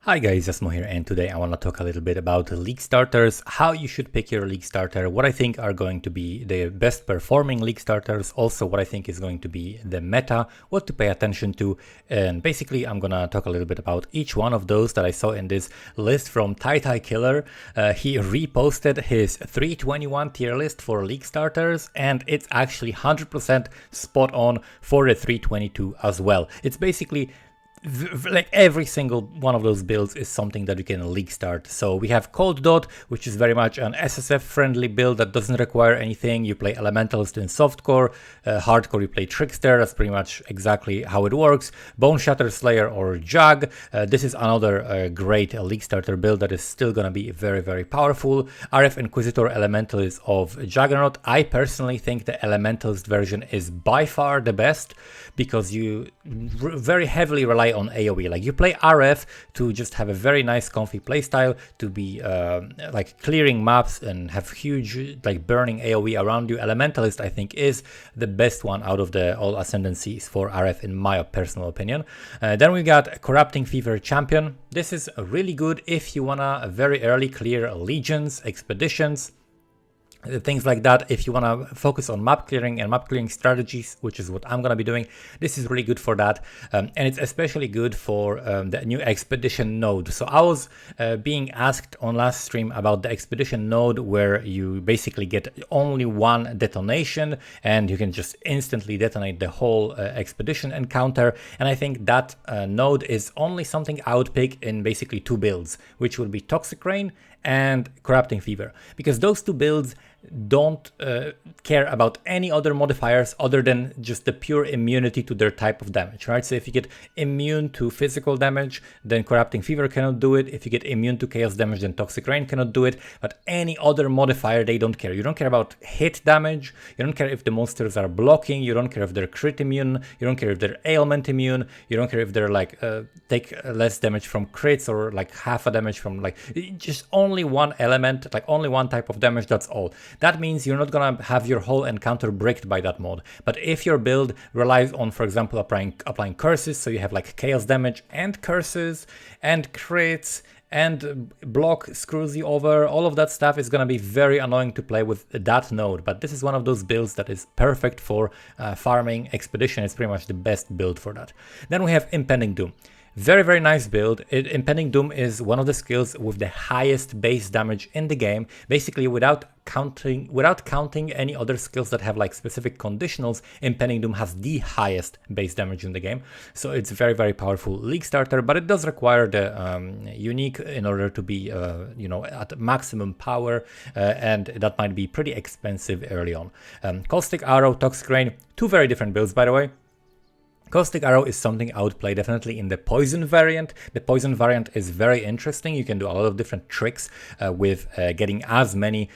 Hi guys, Asmo here, and today I want to talk a little bit about league starters, how you should pick your league starter, what I think are going to be the best performing league starters, also what I think is going to be the meta, what to pay attention to, and basically I'm gonna talk a little bit about each one of those that I saw in this list from Tytykiller. He reposted his 321 tier list for league starters, and it's actually 100% spot on for the 322 as well. It's basically like every single one of those builds is something that you can league start. So we have Cold Dot, which is very much an SSF friendly build that doesn't require anything. You play Elementalist in softcore, hardcore you play Trickster. That's pretty much exactly how it works. Bone Shatter Slayer or Jag. This is another great league starter build that is still gonna be very powerful. RF Inquisitor Elementalist of Juggernaut. I personally think the Elementalist version is by far the best because you very heavily rely on AoE. Like you play RF to just have a very nice comfy playstyle, to be like clearing maps and have huge like burning AoE around you. Elementalist I think is the best one out of the all ascendancies for RF in my personal opinion. Then we got Corrupting Fever Champion. This is really good if you wanna very early clear legions, expeditions, things like that. If you want to focus on map clearing and map clearing strategies, which is what I'm going to be doing, this is really good for that. And it's especially good for the new expedition node. So I was being asked on last stream about the expedition node, where you basically get only one detonation and you can just instantly detonate the whole expedition encounter. And I think that node is only something I would pick in basically two builds, which would be Toxic Rain and Corrupting Fever, because those two builds don't care about any other modifiers other than just the pure immunity to their type of damage, right? So if you get immune to physical damage, then Corrupting Fever cannot do it. If you get immune to chaos damage, then Toxic Rain cannot do it. But any other modifier, they don't care. You don't care about hit damage. You don't care if the monsters are blocking. You don't care if they're crit immune. You don't care if they're ailment immune. You don't care if they're like take less damage from crits or like half a damage from like just only one element, like only one type of damage. That's all. That means you're not gonna have your whole encounter bricked by that mod. But if your build relies on, for example, applying curses, so you have like chaos damage and curses and crits and block screws you over, all of that stuff is gonna be very annoying to play with that node. But this is one of those builds that is perfect for farming expedition. It's pretty much the best build for that. Then we have Impending Doom. Very nice build. Impending Doom is one of the skills with the highest base damage in the game. Basically, without counting any other skills that have like specific conditionals, Impending Doom has the highest base damage in the game. So it's very powerful league starter, but it does require the unique in order to be you know, at maximum power, and that might be pretty expensive early on. Caustic Arrow, Toxic Rain, two very different builds by the way. Caustic Arrow is something I would play definitely in the Poison variant. The Poison variant is very interesting. You can do a lot of different tricks with getting as many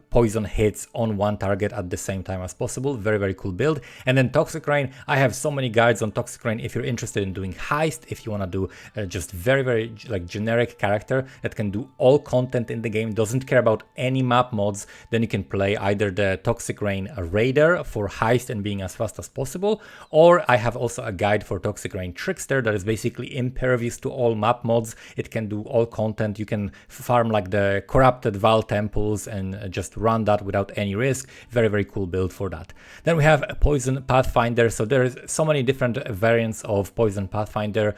poison hits on one target at the same time as possible. Very cool build. And then Toxic Rain, I have so many guides on Toxic Rain if you're interested in doing heist, if you want to do just very like generic character that can do all content in the game, doesn't care about any map mods, then you can play either the Toxic Rain Raider for heist and being as fast as possible, or I have also a guide for Toxic Rain Trickster that is basically impervious to all map mods. It can do all content. You can farm like the corrupted Val temples and just run that without any risk. Very cool build for that. Then we have a Poison Pathfinder. So there's so many different variants of Poison Pathfinder.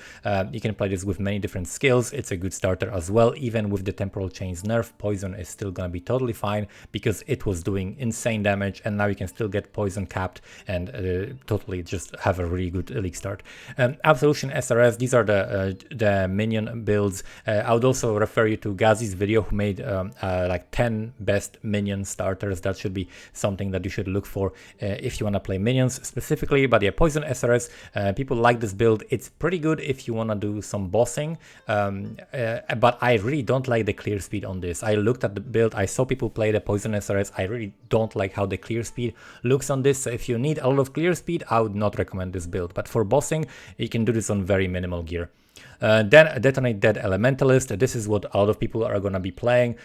You can play this with many different skills. It's a good starter as well. Even with the Temporal Chains nerf, Poison is still gonna be totally fine because it was doing insane damage, and now you can still get Poison capped and totally just have a really good league start. Absolution SRS, these are the minion builds. I would also refer you to Gazi's video, who made like 10 best minion starters. That should be something that you should look for if you want to play minions specifically. But yeah, Poison SRS, people like this build. It's pretty good if you want to do some bossing, but I really don't like the clear speed on this. I looked at the build, I saw people play the Poison SRS. I really don't like how the clear speed looks on this. So if you need a lot of clear speed, I would not recommend this build. But for bossing, you can do this on very minimal gear. Then Detonate Dead Elementalist. This is what a lot of people are going to be playing.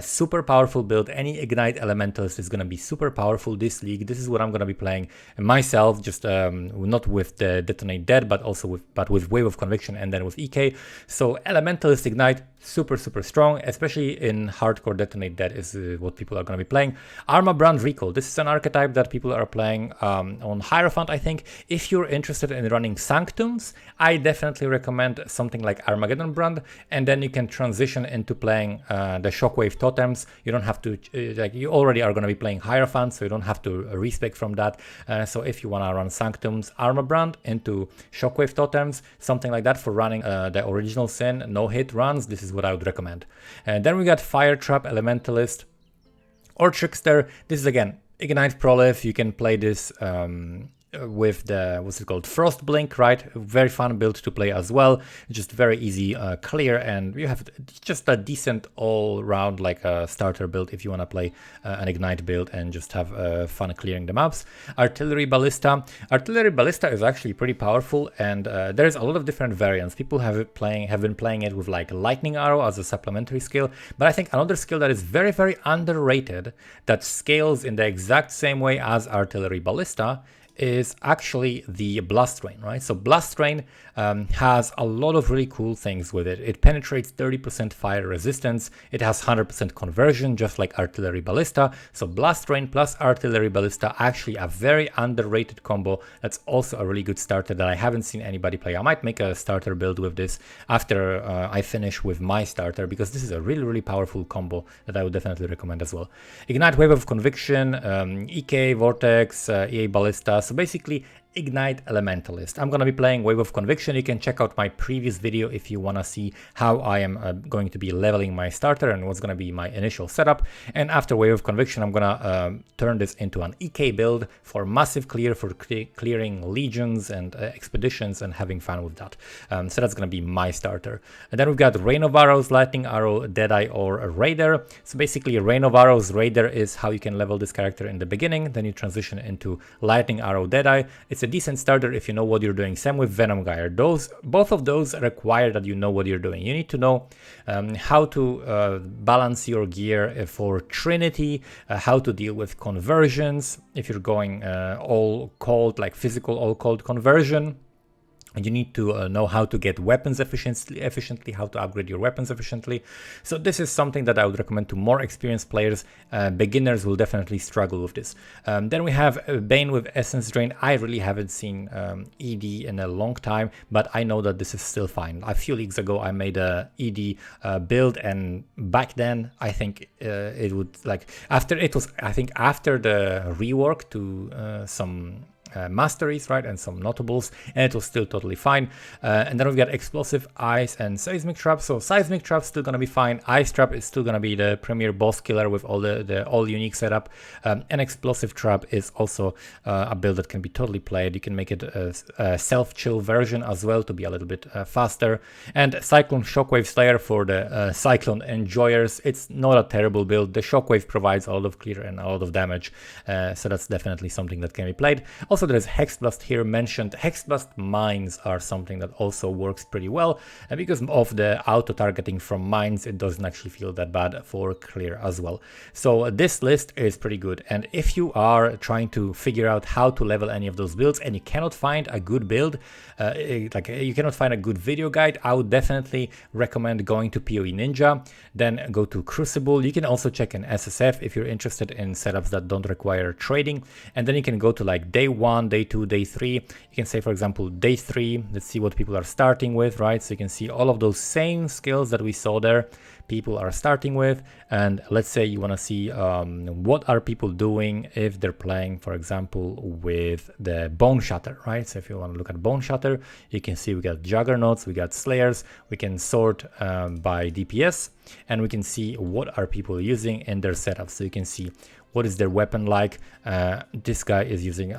Super powerful build. Any Ignite Elementalist is going to be super powerful this league. This is what I'm going to be playing myself, just not with the Detonate Dead, but also with Wave of Conviction and then with EK. So Elementalist Ignite, super strong, especially in hardcore. Detonate Dead is what people are going to be playing. Armabrand Recall. This is an archetype that people are playing on Hierophant, I think. If you're interested in running Sanctums, I definitely recommend something like Armageddon Brand, and then you can transition into playing the Shockwave Totems. You don't have to, like, you already are going to be playing Hierophant, so you don't have to respec from that. So if you want to run Sanctums, Armabrand into Shockwave Totems, something like that for running the original Sin no-hit runs, this is what I would recommend. And then we got Fire Trap Elementalist or Trickster. This is again Ignite Prolif. You can play this with the, what's it called, Frost Blink, right? Very fun build to play as well. Just very easy clear, and you have just a decent all-round like a starter build if you want to play an Ignite build and just have fun clearing the maps. Artillery Ballista. Artillery Ballista is actually pretty powerful, and there's a lot of different variants. People have been playing it with like Lightning Arrow as a supplementary skill, but I think another skill that is very underrated that scales in the exact same way as Artillery Ballista is actually the Blast Rain, right? So Blast Rain has a lot of really cool things with it. It penetrates 30% fire resistance. It has 100% conversion, just like Artillery Ballista. So Blast Rain plus Artillery Ballista, actually a very underrated combo. That's also a really good starter that I haven't seen anybody play. I might make a starter build with this after I finish with my starter, because this is a really powerful combo that I would definitely recommend as well. Ignite Wave of Conviction, EK, Vortex, EA Ballista. So basically Ignite Elementalist. I'm going to be playing Wave of Conviction. You can check out my previous video if you want to see how I am going to be leveling my starter and what's going to be my initial setup. And after Wave of Conviction, I'm going to turn this into an EK build for massive clear, for clearing legions and expeditions and having fun with that. So that's going to be my starter. And then we've got Rain of Arrows, Lightning Arrow, Deadeye, or a Raider. So basically Rain of Arrows, Raider is how you can level this character in the beginning. Then you transition into Lightning Arrow, Deadeye. It's a decent starter if you know what you're doing. Same with Venom Gyre. Both of those require that you know what you're doing. You need to know how to balance your gear for Trinity, how to deal with conversions if you're going all cold, like physical all cold conversion. And you need to know how to get weapons efficiently, how to upgrade your weapons efficiently. So this is something that I would recommend to more experienced players. Beginners will definitely struggle with this. Then we have Bane with Essence Drain. I really haven't seen ED in a long time, but I know that this is still fine. A few leagues ago, I made a ED build, and back then, I think it would, like, after the rework to some masteries, right, and some notables, and it was still totally fine. And then we've got Explosive Ice and Seismic Trap. So Seismic Trap still gonna be fine. Ice Trap is still gonna be the premier boss killer with all the all unique setup. And Explosive Trap is also a build that can be totally played. You can make it a self-chill version as well to be a little bit faster. And Cyclone Shockwave Slayer for the Cyclone enjoyers. It's not a terrible build. The Shockwave provides a lot of clear and a lot of damage, so that's definitely something that can be played. Also, there's Hexblast here mentioned. Hexblast mines are something that also works pretty well, and because of the auto-targeting from mines, it doesn't actually feel that bad for clear as well. So this list is pretty good, and if you are trying to figure out how to level any of those builds and you cannot find a good build, like you cannot find a good video guide, I would definitely recommend going to poe.ninja, then go to Crucible. You can also check in SSF if you're interested in setups that don't require trading, and then you can go to like day 1, day 2, day 3. You can say, for example, day 3, let's see what people are starting with, right? So you can see all of those same skills that we saw there people are starting with, and let's say you want to see what are people doing if they're playing, for example, with the Bone Shatter, right? So if you want to look at Bone Shatter, you can see we got Juggernauts, we got Slayers. We can sort by DPS, and we can see what are people using in their setup. So you can see what is their weapon like. This guy is using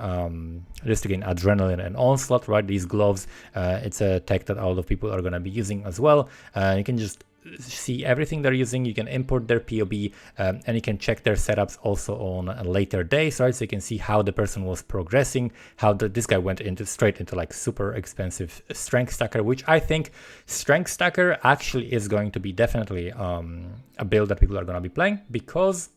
just to gain Adrenaline and Onslaught, right? These gloves, it's a tech that a lot of people are going to be using as well. You can just see everything they're using. You can import their POB, and you can check their setups also on later days, right? So you can see how the person was progressing, how this guy went straight into like super expensive strength stacker, which I think strength stacker actually is going to be definitely a build that people are going to be playing, because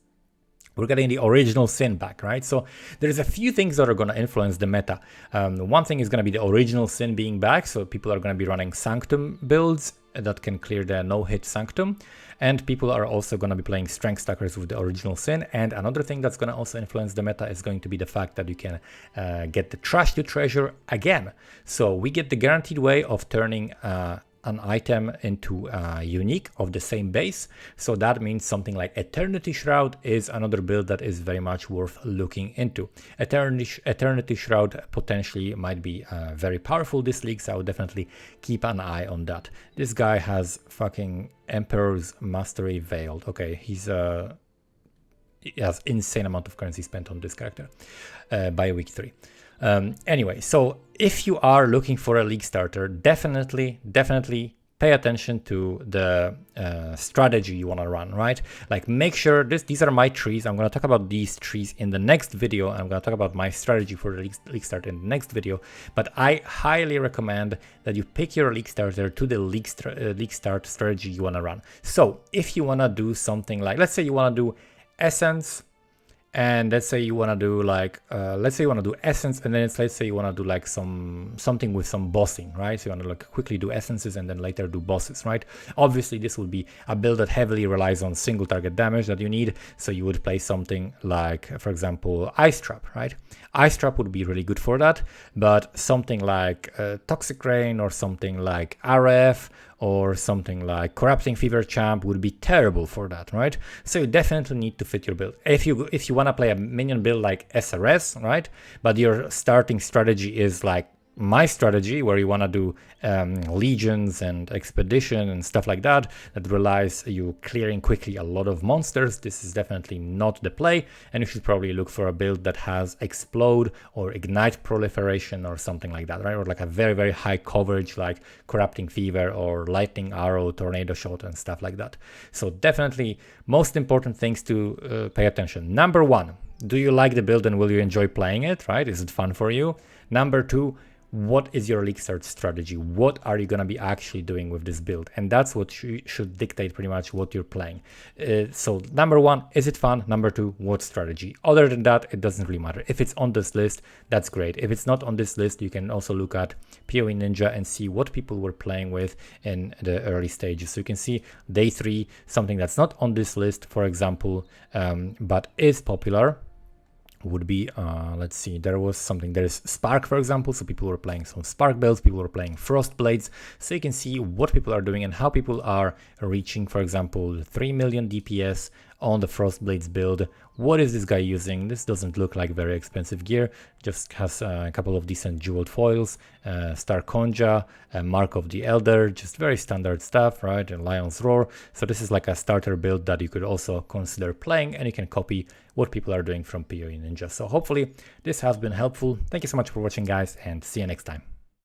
we're getting the original sin back, right? So there's a few things that are going to influence the meta. One thing is going to be the original sin being back. So people are going to be running sanctum builds that can clear the no-hit sanctum. And people are also going to be playing strength stackers with the original sin. And another thing that's going to also influence the meta is going to be the fact that you can get the trash to treasure again. So we get the guaranteed way of turning an item into unique of the same base. So that means something like Eternity Shroud is another build that is very much worth looking into. Eternity Shroud potentially might be very powerful this league, so I would definitely keep an eye on that. This guy has fucking Emperor's Mastery Veiled. Okay, he has insane amount of currency spent on this character by week 3. Anyway, so if you are looking for a league starter, definitely pay attention to the strategy you want to run, right? Like, make sure these are my trees. I'm going to talk about these trees in the next video. I'm going to talk about my strategy for the league starter in the next video. But I highly recommend that you pick your league starter to the league start strategy you want to run. So if you want to do something like, let's say you want to do Essence, and let's say you want to do like essence, and then let's say you want to do like something with some bossing, right? So you want to like quickly do essences and then later do bosses, right? Obviously this would be a build that heavily relies on single target damage that you need, so you would play something like, for example, Ice Trap, right? Ice Trap would be really good for that, but something like Toxic Rain or something like RF or something like Corrupting Fever Champ would be terrible for that, right? So you definitely need to fit your build. If you want to play a minion build like SRS, right, but your starting strategy is like my strategy, where you want to do legions and expedition and stuff like that, that relies you clearing quickly a lot of monsters, this is definitely not the play, and you should probably look for a build that has explode or ignite proliferation or something like that, right? Or like a very high coverage like Corrupting Fever or Lightning Arrow, Tornado Shot and stuff like that. So definitely most important things to pay attention. Number 1, do you like the build and will you enjoy playing it, right? Is it fun for you? Number 2, what is your league start strategy? What are you going to be actually doing with this build? And that's what should dictate pretty much what you're playing. So number 1, is it fun? Number 2, what strategy? Other than that, it doesn't really matter. If it's on this list, that's great. If it's not on this list, you can also look at poe.ninja and see what people were playing with in the early stages. So you can see day 3, something that's not on this list, for example, but is popular, would be let's see, there is Spark, for example. So people were playing some Spark builds, people were playing Frost Blades, so you can see what people are doing and how people are reaching, for example, 3 million DPS on the Frost Blades build. What is this guy using? This doesn't look like very expensive gear, just has a couple of decent jeweled foils, Star Conja, Mark of the Elder, just very standard stuff, right? And Lion's Roar. So this is like a starter build that you could also consider playing, and you can copy what people are doing from poe.ninja. So hopefully this has been helpful. Thank you so much for watching, guys, and see you next time.